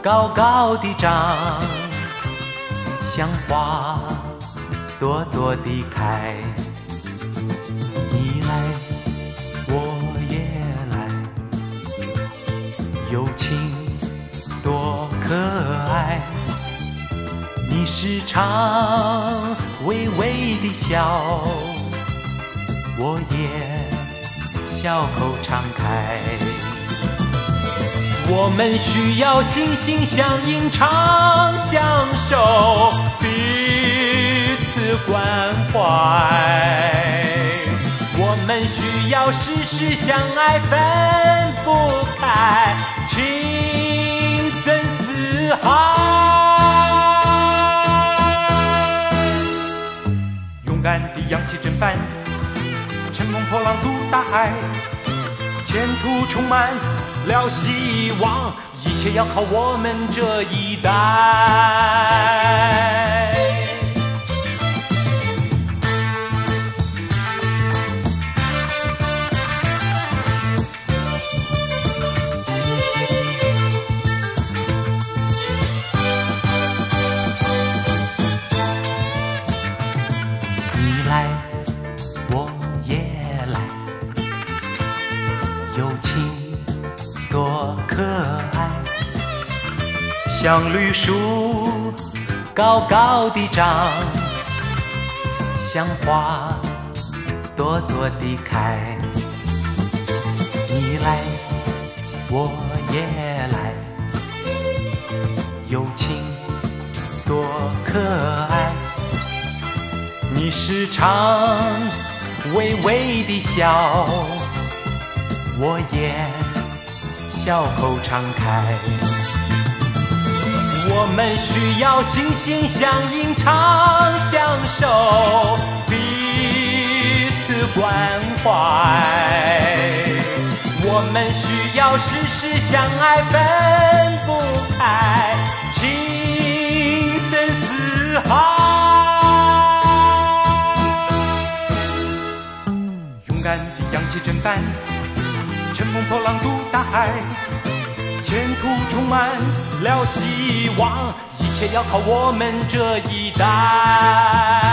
高高的长，像花朵朵地开。你来我也来，友情多可爱。你时常微微地笑，我也笑口常开。我们需要心心相印，常相守，彼此关怀。我们需要时时相爱，分不开，情深似海。勇敢地扬起砧板，乘风破浪渡大海，前途充满了希望，一切要靠我们这一代。你来我也来，友情多可爱，像绿树高高地长，像花朵朵地开。你来我也来，友情多可爱。你时常微微地笑，我也笑口常开。我们需要心心相印，常相守，彼此关怀。我们需要时时相爱，分不开，情深似海。勇敢地扬起砧板，乘风破浪渡大海，前途充满了希望，一切要靠我们这一代。